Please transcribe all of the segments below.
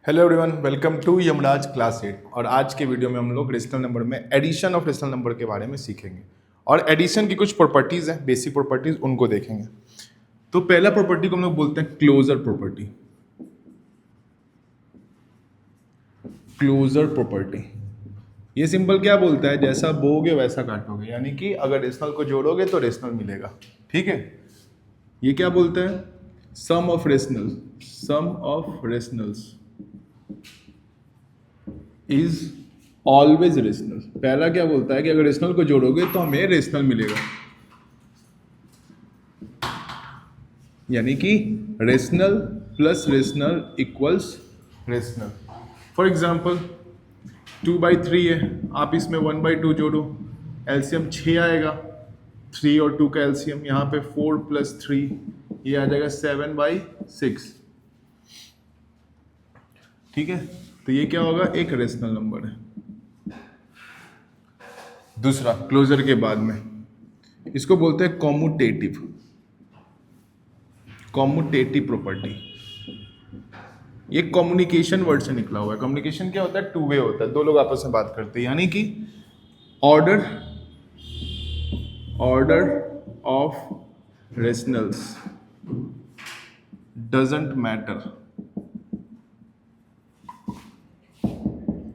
Hello everyone, welcome to Yamraj class 8। और आज के वीडियो में हम लोग रेशनल नंबर में एडिशन ऑफ रेशनल नंबर के बारे में सीखेंगे और एडिशन की कुछ प्रॉपर्टीज़ हैं, बेसिक प्रॉपर्टीज़, उनको देखेंगे। तो पहला प्रॉपर्टी को हम लोग बोलते हैं क्लोजर प्रॉपर्टी। क्लोजर प्रॉपर्टी ये सिंपल क्या बोलता है, जैसा बोओगे वैसा काटोगे, यानी कि अगर रेशनल को जोड़ोगे तो रेशनल मिलेगा। ठीक है, ये क्या बोलता है, सम of rationals is always rational. पहला क्या बोलता है कि अगर रेशनल को जोड़ोगे तो हमें रेशनल मिलेगा, यानी कि rational plus rational equals rational. For example 2/3 है, आप इसमें 1/2 जोड़ो, एलसीएम 6 आएगा। 3 और 2 का एलसीएम यहाँ पे 4 + 3, ये आ जाएगा 7/6। ठीक है, तो ये क्या होगा, एक रेशनल नंबर है। दूसरा क्लोजर के बाद में इसको बोलते हैं कॉम्यूटेटिव प्रॉपर्टी। ये कम्युनिकेशन वर्ड से निकला हुआ है। कम्युनिकेशन क्या होता है, टू वे होता है, दो लोग आपस में बात करते हैं, यानी कि order of rationals doesn't matter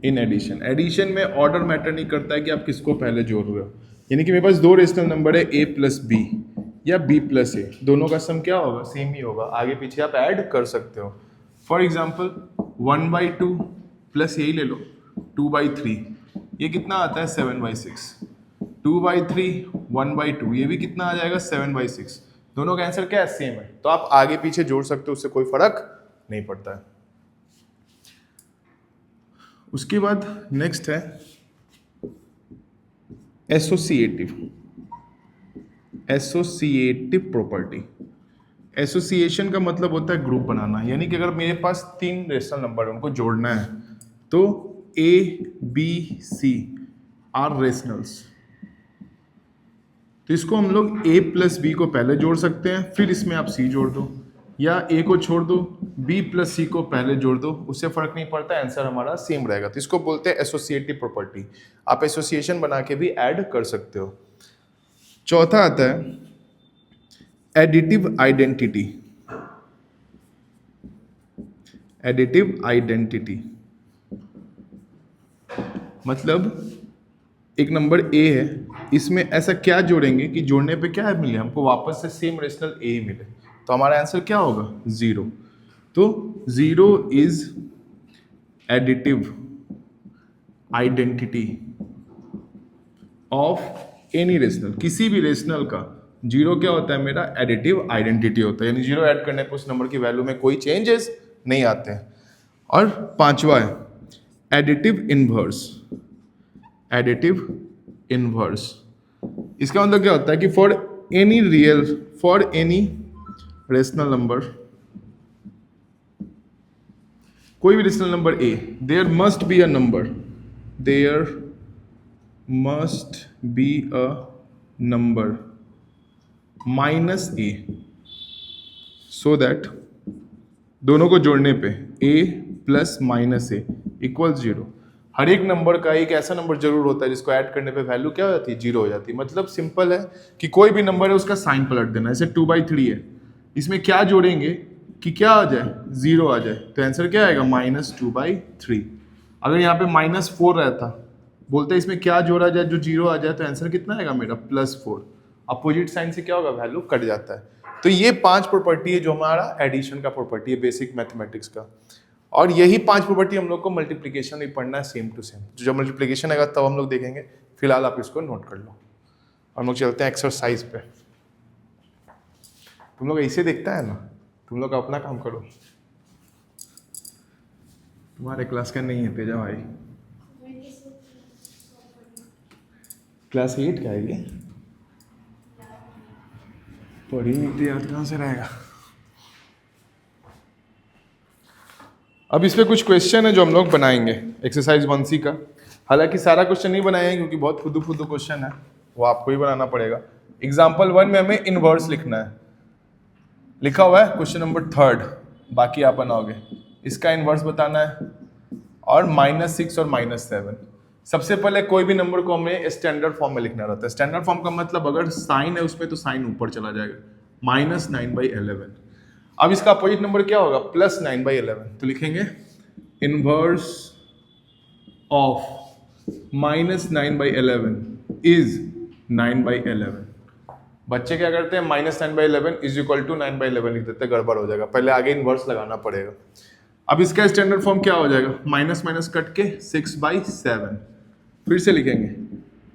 in addition. Addition में ऑर्डर मैटर नहीं करता है कि आप किसको पहले जोड़ रहे हो, यानी कि मेरे पास दो रेशनल नंबर है, a + b या b + a, दोनों का सम क्या होगा, सेम ही होगा, आगे पीछे आप ऐड कर सकते हो। फॉर एग्जाम्पल 1/2 प्लस यही ले लो 2/3, ये कितना आता है 7/6। 2/3 1/2, ये भी कितना आ जाएगा 7/6। दोनों का आंसर क्या है, सेम है, तो आप आगे पीछे जोड़ सकते हो, उससे कोई फर्क नहीं पड़ता है। उसके बाद नेक्स्ट है एसोसिएटिव प्रॉपर्टी। एसोसिएशन का मतलब होता है ग्रुप बनाना, यानी कि अगर मेरे पास 3 रेशनल नंबर है, उनको जोड़ना है, तो A, B, C are rationals, तो इसको हम लोग A + B को पहले जोड़ सकते हैं, फिर इसमें आप C जोड़ दो, या A को छोड़ दो, B + C को पहले जोड़ दो, उससे फर्क नहीं पड़ता, आंसर हमारा सेम रहेगा। तो इसको बोलते हैं एसोसिएटिव प्रॉपर्टी। आप एसोसिएशन बना के भी ऐड कर सकते हो। चौथा आता है एडिटिव आइडेंटिटी। मतलब एक नंबर A है, इसमें ऐसा क्या जोड़ेंगे कि जोड़ने पे क्या मिले, हमको वापस से सेम रेशनल A मिले, तो हमारा आंसर क्या होगा, 0। तो 0 is additive identity of any rational. किसी भी रेशनल का 0 क्या होता है, मेरा एडिटिव आइडेंटिटी होता है, यानी 0 ऐड करने पर उस नंबर की वैल्यू में कोई चेंजेस नहीं आते हैं। और पांचवा है एडिटिव इनवर्स। इसका मतलब क्या होता है कि फॉर एनी रेशनल नंबर, कोई भी rational number A, there must be a number -a, so that दोनों को जोड़ने पे A + -a = 0। हर एक नंबर का एक ऐसा नंबर जरूर होता है जिसको ऐड करने पे वैल्यू क्या हो जाती है, 0 हो जाती है। मतलब सिंपल है कि कोई भी नंबर है उसका साइन पलट देना। जैसे 2/3 है, इसमें क्या जोड़ेंगे कि क्या आ जाए, 0 आ जाए, तो आंसर क्या आएगा, -2/3। अगर यहाँ पे -4 रहता, बोलते इसमें क्या जोड़ा जाए जो 0 आ जाए, तो आंसर कितना आएगा मेरा, +4। अपोजिट साइन से क्या होगा, वैल्यू कट जाता है। तो ये 5 प्रॉपर्टी है जो हमारा एडिशन का प्रॉपर्टी है, बेसिक मैथमेटिक्स का। और यही 5 प्रॉपर्टी हम लोग को मल्टीप्लिकेशन में पढ़ना है, सेम टू सेम। जब मल्टीप्लिकेशन आएगा तब हम लोग देखेंगे, फिलहाल आप इसको नोट कर लो। हम लोग चलते हैं एक्सरसाइज पे। तुम लोग ऐसे देखता है ना, तुम लोग अपना काम करो, तुम्हारे क्लास का नहीं है तेजा भाई, क्लास 8 का है ये, पढ़ी नहीं थी, याद कहाँ से रहेगा। अब इस पे कुछ क्वेश्चन है जो हम लोग बनाएंगे एक्सरसाइज 1C का। हालांकि सारा क्वेश्चन नहीं बनाएंगे क्योंकि बहुत खुद क्वेश्चन है, वो आपको ही बनाना पड़ेगा। एग्जाम्पल 1 में हमें इनवर्स लिखना है, लिखा हुआ है क्वेश्चन नंबर 3, बाकी आप बनाओगे। इसका इन्वर्स बताना है, और -6 और -7। सबसे पहले कोई भी नंबर को हमें स्टैंडर्ड फॉर्म में लिखना रहता है। स्टैंडर्ड फॉर्म का मतलब अगर साइन है उसमें तो साइन ऊपर चला जाएगा, -9/11। अब इसका अपोजिट नंबर क्या होगा, +9/11। तो लिखेंगे इनवर्स ऑफ -9/11 इज 9/11। बच्चे क्या करते हैं, -9/11 इज इक्वल टू 9/11 लिख देते हैं, गड़बड़ हो जाएगा, पहले आगे इनवर्स लगाना पड़ेगा। अब इसका स्टैंडर्ड फॉर्म क्या हो जाएगा, माइनस माइनस कट के 6/7। फिर से लिखेंगे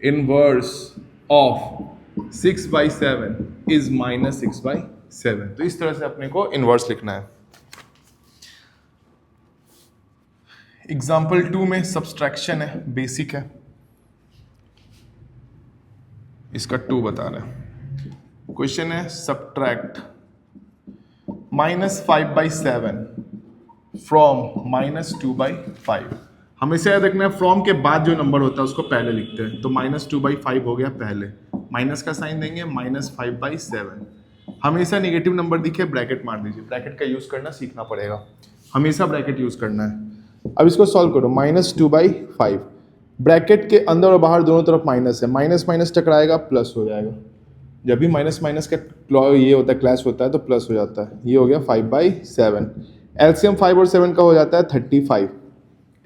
इनवर्स ऑफ 6/7 इज -6/7। तो इस तरह से अपने को इनवर्स लिखना है। एग्जाम्पल 2 में सब्सट्रैक्शन है, बेसिक है, इसका 2 बता रहे हैं। क्वेश्चन है सब्ट्रैक्ट -5/7 फ्रॉम -2/5। हमेशा याद रखना है फ्रॉम के बाद जो नंबर होता है उसको पहले लिखते हैं। तो -2/5 हो गया पहले, माइनस का साइन देंगे, -5/7। हमेशा नेगेटिव नंबर दिखे ब्रैकेट मार दीजिए, ब्रैकेट का यूज करना सीखना पड़ेगा, हमेशा ब्रैकेट यूज करना है। अब इसको सॉल्व करो, -2/5, ब्रैकेट के अंदर और बाहर दोनों तरफ माइनस है, माइनस माइनस टकराएगा प्लस हो जाएगा। जब भी माइनस माइनस का ये होता है क्लैश होता है तो प्लस हो जाता है। ये हो गया 5/7। एलसीएम 5 और 7 का हो जाता है 35।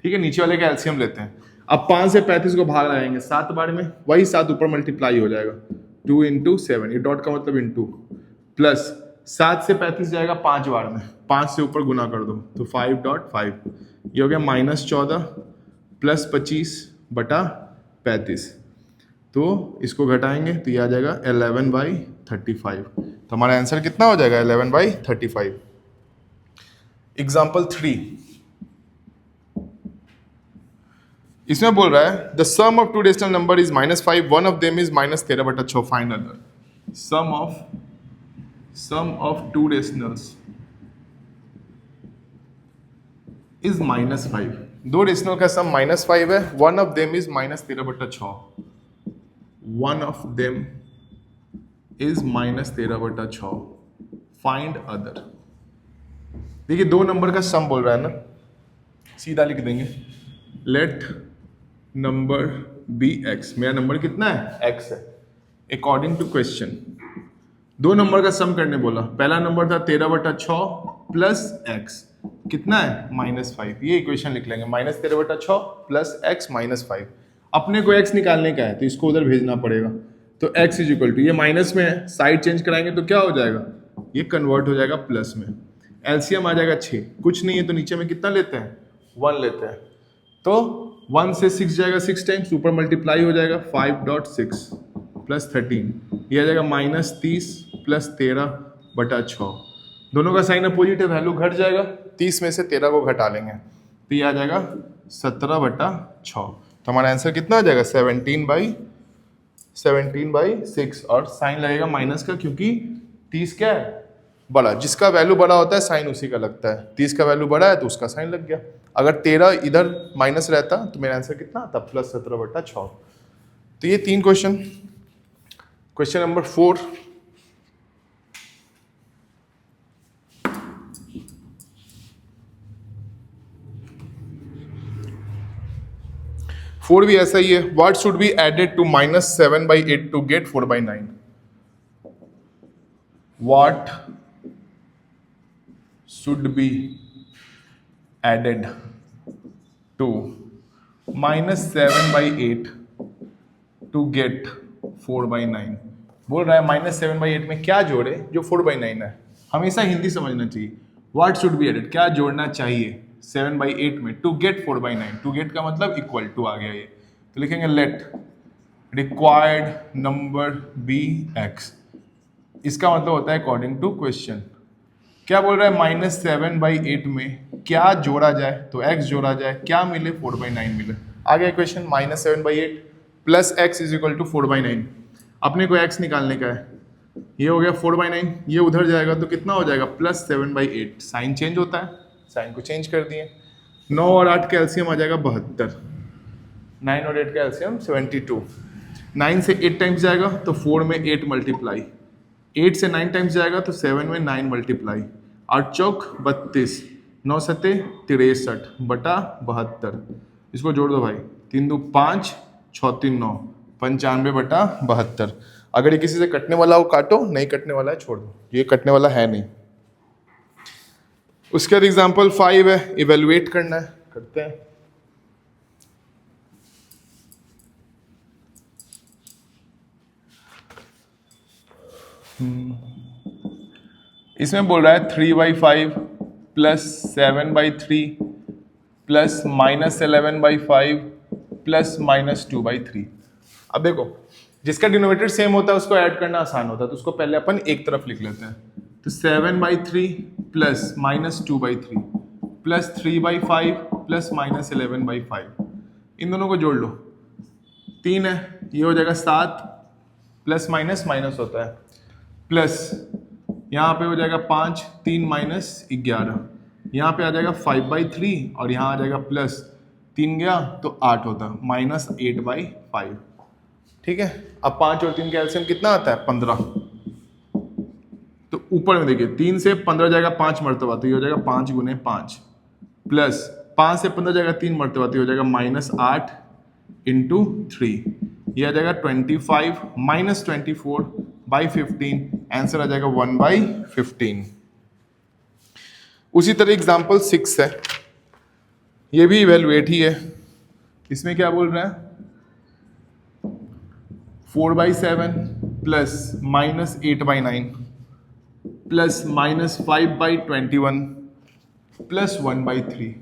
ठीक है, नीचे वाले का एलसीएम लेते हैं। अब 5 से 35 को भाग लगाएंगे 7 बार में, वही 7 ऊपर मल्टीप्लाई हो जाएगा, 2 × 7, ये डॉट का मतलब इंटू, प्लस 7 से 35 जाएगा 5 बार में, 5 से ऊपर गुना कर दो तो 5.5। ये हो गया -14 + 25/35। तो इसको घटाएंगे तो ये आ जाएगा 11/35। तो हमारा आंसर कितना हो जाएगा, 11/35। एग्जाम्पल 3, इसमें बोल रहा है the sum of two rational number is -5, one of them is -13/6, find other. Sum of two rationals is -5। दो रेशनल का सम -5 है, one of them is -13/6, one of them is -13/6, find other. देखिए दो number का सम बोल रहा है ना, सीधा लिख देंगे लेट नंबर बी x। मेरा नंबर कितना है, x है, अकॉर्डिंग टू क्वेश्चन। दो नंबर का सम करने बोला, पहला नंबर था 13/6 प्लस x, कितना है -5। ये इक्वेशन लिख लेंगे, -13/6 प्लस x -5। अपने को x निकालने का है तो इसको उधर भेजना पड़ेगा। तो x इज इक्वल टू, ये माइनस में है, साइड चेंज कराएंगे तो क्या हो जाएगा, ये कन्वर्ट हो जाएगा प्लस में। एलसीएम आ जाएगा 6, कुछ नहीं है तो नीचे में कितना लेते हैं, 1 लेते हैं। तो 1 से 6 जाएगा 6 टाइम्स, ऊपर मल्टीप्लाई हो जाएगा 5.6 + 13, ये आ जाएगा -30 + 13/6। दोनों का साइन अपोजिट है, वैल्यू घट जाएगा, 30 में से 13 को घटा लेंगे तो ये आ जाएगा 17/6। तो हमारा आंसर कितना आ जाएगा, 17/6। और साइन लगेगा माइनस का, क्योंकि 30 क्या है, बड़ा, जिसका वैल्यू बड़ा होता है साइन उसी का लगता है। 30 का वैल्यू बड़ा है तो उसका साइन लग गया। अगर 13 इधर माइनस रहता तो मेरा आंसर कितना आता, +17/6। तो ये 3 क्वेश्चन। क्वेश्चन नंबर 4, भी ऐसा ही है। What should be added to -7/8 to get 4/9। What should be added to -7/8 to get 4/9। बोल रहा है -7/8 में क्या जोड़े जो 4/9 है। हमेशा हिंदी समझना चाहिए। व्हाट शुड बी एडेड, क्या जोड़ना चाहिए 7/8 में टू गेट 4/9। टू गेट का मतलब इक्वल टू आ गया ये, तो लिखेंगे let required number be x। इसका मतलब होता है अकॉर्डिंग टू क्वेश्चन। क्या बोल रहा है, -7/8 में क्या जोड़ा जाए, तो x जोड़ा जाए, क्या मिले 4/9 मिले। आ गया question, -7/8 plus x is equal to 4/9। अपने को x निकालने का है, ये हो गया 4/9, ये उधर जाएगा तो कितना हो जाएगा, +7/8। साइन चेंज होता है, साइन को चेंज कर दिए। 9 और 8 का एलसीएम आ जाएगा 72, 9 और 8 का एलसीएम 72। 9 से 8 टाइम्स जाएगा तो 4 में 8 मल्टीप्लाई, 8 से 9 टाइम्स जाएगा तो 7 में 9 मल्टीप्लाई, 8 चौक 32, 9 सत्ते 63 बटा 72, इसको जोड़ दो भाई, 3 2 5 6 3 9 95 बटा 72। अगर ये किसी से कटने वाला हो काटो, नहीं कटने वाला है छोड़ दो, ये कटने वाला है नहीं। उसके बाद एग्जाम्पल 5 है, इवेलुएट करना है, करते हैं। इसमें बोल रहा है 3/5 प्लस 7/3 प्लस -11/5 प्लस -2/3। अब देखो, जिसका डिनोमिनेटर सेम होता है उसको ऐड करना आसान होता है, तो उसको पहले अपन एक तरफ लिख लेते हैं। तो 7/3 प्लस -2/3 प्लस 3/5 प्लस -11/5, इन दोनों को जोड़ लो, 3 है, ये हो जाएगा 7, प्लस माइनस माइनस होता है, प्लस यहाँ पे हो जाएगा 5, 3 - 11, यहाँ पे आ जाएगा 5/3 और यहाँ आ जाएगा प्लस 3 गया तो 8 होता, -8/5। ठीक है, अब 5 और 3 का एलसीएम कितना आता है 15। तो ऊपर में देखिए 3 से 15 जाएगा 5 मरतबा, तो ये हो जाएगा 5 × 5, प्लस 5 से 15 जाएगा 3 मरतबा, तो ये हो जाएगा -8 × 3, ये आ जाएगा 25 -24/15, आंसर आ जाएगा 1/15। उसी तरह एग्जाम्पल 6 है, ये भी इवेलुएट ही है। इसमें क्या बोल रहा है 4/7 प्लस -8/9 प्लस -5/21 प्लस 1/3।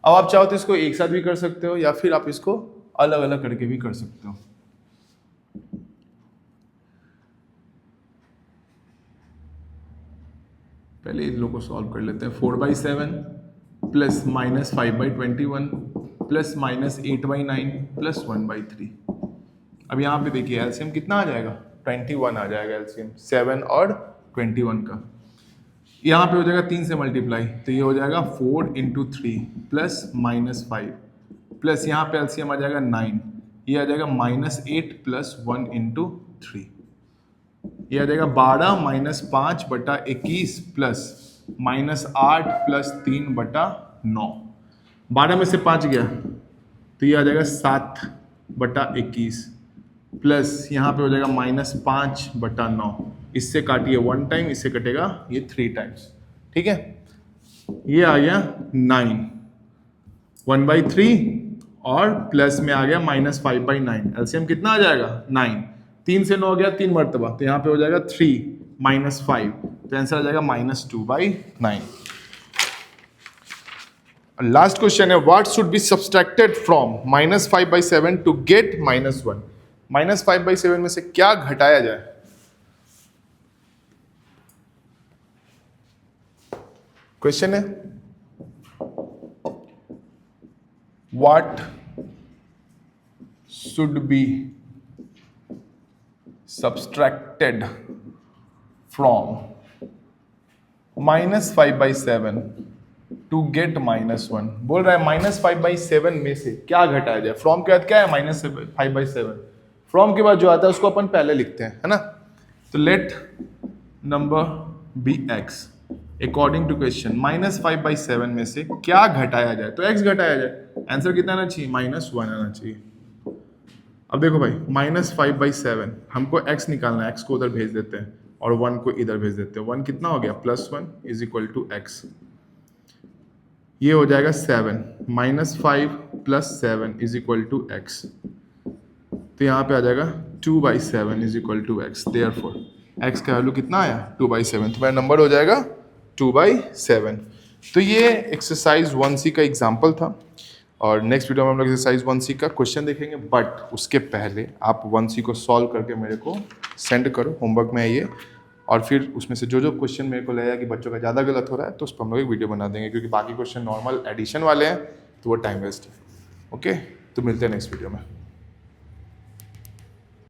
अब आप चाहो तो इसको एक साथ भी कर सकते हो या फिर आप इसको अलग अलग करके भी कर सकते हो। पहले इन लोगों को सॉल्व कर लेते हैं। 4/7 प्लस -5/21 प्लस -8/9 प्लस 1/3। अब यहाँ पे देखिए एलसीएम कितना आ जाएगा 21 आ जाएगा एलसीएम 7 और 21 का। यहाँ पे हो जाएगा 3 से मल्टीप्लाई, तो ये हो जाएगा 4 × 3 प्लस -5 प्लस यहाँ पे एलसीएम आ जाएगा 9, ये आ जाएगा -8 प्लस 1 × 3, ये आ जाएगा 12 - 5/21 प्लस -8 प्लस 3/9। 12 में से 5 गया तो ये आ जाएगा 7/21 प्लस यहाँ पे हो जाएगा -5/9, इससे काटिए 1 टाइम, इससे कटेगा ये 3 टाइम्स। ठीक है, ये आ गया 9 1/3 और प्लस में आ गया -5/9, एलसीएम कितना आ जाएगा 9, 3 से 9 गया 3 मरतबा, तो यहाँ पे हो जाएगा 3 - 5, तो आंसर आ जाएगा -2/9। लास्ट क्वेश्चन है what should be subtracted from -5/7 to get -1। -5/7 में से क्या घटाया जाए। क्वेश्चन है what should be subtracted from -5/7 to get -1। बोल रहा है -5/7 में से क्या घटाया जाए। फ्रॉम के बाद क्या है -5/7, फ्रॉम के बाद जो आता है उसको अपन पहले लिखते हैं, है ना। तो let number be x according to question -5/7 में से क्या घटाया जाए, तो x घटाया जाए। आंसर कितना आना चाहिए -1 आना चाहिए। अब देखो भाई -5/7 हमको x निकालना है, x को उधर भेज देते हैं और 1 को इधर भेज देते हैं। 1 कितना हो गया +1 = x, ये हो जाएगा 7 -5 + 7 = x, तो यहाँ पे आ जाएगा 2/7 = x। देयरफॉर x का वैल्यू कितना आया 2/7, तो मेरा नंबर हो जाएगा 2/7। तो ये एक्सरसाइज 1C का एग्जाम्पल था और नेक्स्ट वीडियो में हम लोग एक्सरसाइज 1C का क्वेश्चन देखेंगे। बट उसके पहले आप 1C को सॉल्व करके मेरे को सेंड करो, होमवर्क में है ये, और फिर उसमें से जो जो क्वेश्चन मेरे को लगेगा कि बच्चों का ज़्यादा गलत हो रहा है तो उस पर हम लोग एक वीडियो बना देंगे, क्योंकि बाकी क्वेश्चन नॉर्मल एडिशन वाले हैं तो वो टाइम वेस्ट है। ओके, तो मिलते हैं नेक्स्ट वीडियो में।